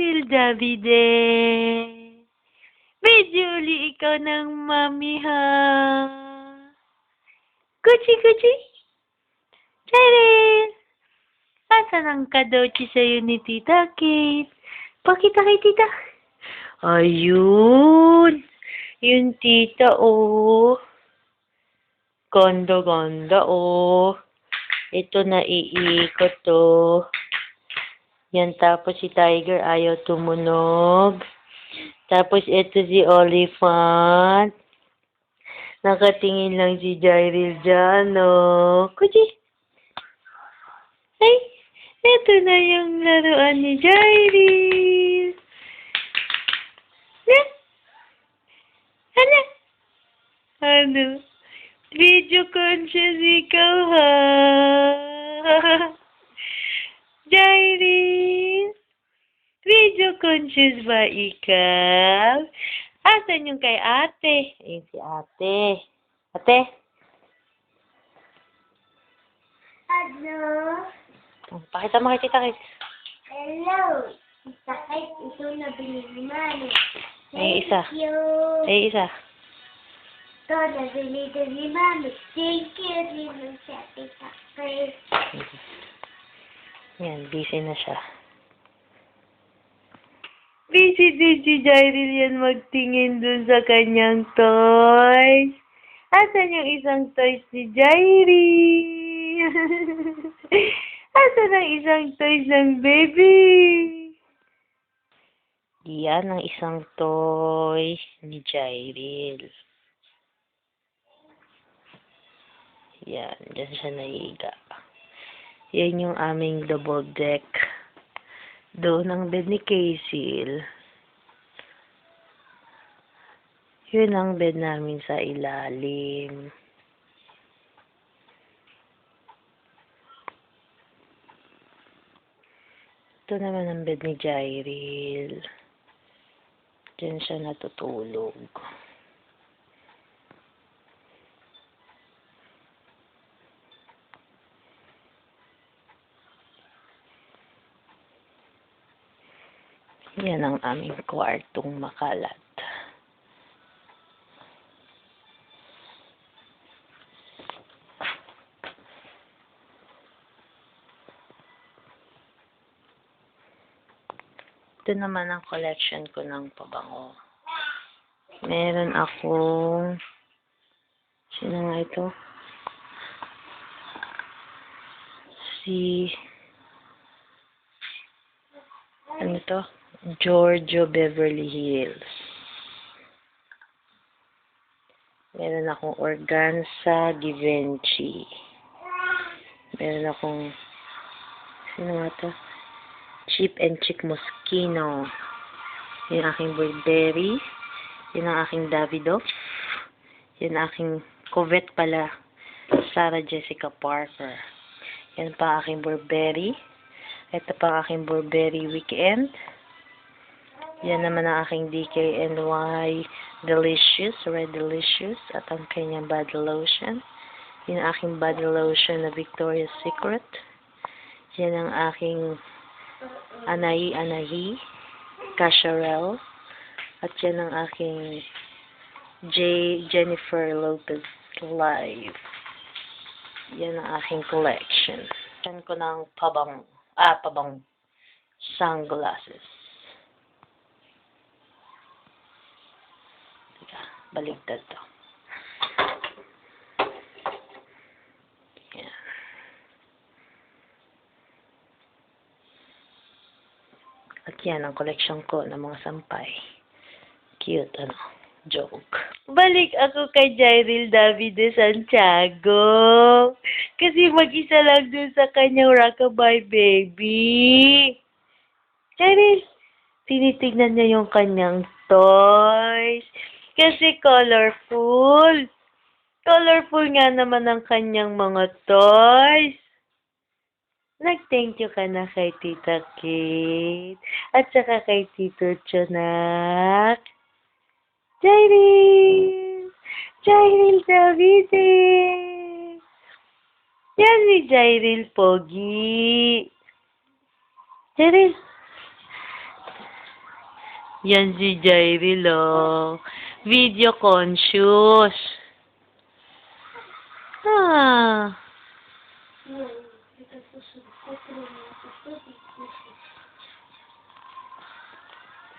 Jairil Davide. Medyo uli ikaw ng mami, ha? Kuchi, kuchi. Jairil! Asan ang kadochi sa'yo ni Tita Kate? Pakita kay Tita. Ayun. Yung tita, oh. Ganda-ganda, oh. Ito na iikot, oh. Yan, tapos si Tiger ayaw tumunog. Tapos ito si Oliphant. Nakatingin lang si Jairil dyan, oh. Kuchi. Ay, ito na yung laruan ni Jairil. Hala. Ano? Video conscious ikaw, ha? Jairil? Video conscious ba ikaw? Asan yung kay ate? Ayun si ate. Ate? Ano? Pakita mo kay Tita Kate. Hello. Tita Kate, ito na binili mami. Ay, isa. Thank you. Ay, isa. Ito na binili ni mami. Thank you. Rin siya, Tita Kate. Yan, busy na siya. Busy din si Jairil yan magtingin dun sa kanyang toys. Asan yung isang toys ni Jairil? Asan ang isang toys ng baby? Yan ang isang toys ni Jairil. Yan, dyan siya naiga. Yan yung aming double deck. Doon ang bed ni Kaysil. Yun ang bed namin sa ilalim. Ito naman ang bed ni Jairil. Diyan siya natutulog. Yan ang aming kwartong makalat. Ito naman ang collection ko ng pabango. Meron akong... Sino nga ito? Ano to? Giorgio Beverly Hills. Meron akong Organza Givenchy. Meron akong... Sino nga to? Cheap and Chic Moschino. Yung aking Burberry. Yun ang aking Davidoff. Yun ang aking Covette pala. Sarah Jessica Parker. Yan pa ang aking Burberry. Ito pa ang aking Burberry Weekend. Yan naman ang aking DKNY Delicious, Red Delicious. At ang kanyang body lotion. Yan ang aking body lotion na Victoria's Secret. Yan ang aking Anahi, Cacharel. At yan ang aking Jennifer Lopez Live. Yan ang aking collection. Yan ko ng pabang sunglasses. Teka, baligtad to. Yan. At yan ang collection ko ng mga sampay. Cute, ano? Joke. Balik ako kay Jairil Davide Santiago. Kasi mag-isa lang dun sa kanyang rockabye baby. Jairil, tinitignan niya yung kanyang toys. Kasi colorful. Colorful nga naman ang kanyang mga toys. Nag-thank you ka na kay Tita Kate. At saka kay Tito Chonak. Jairil! Jairil Davide! Yan si Jairil Pogi. Jairil! Yan si Jairil, oh. Video conscious. Ah.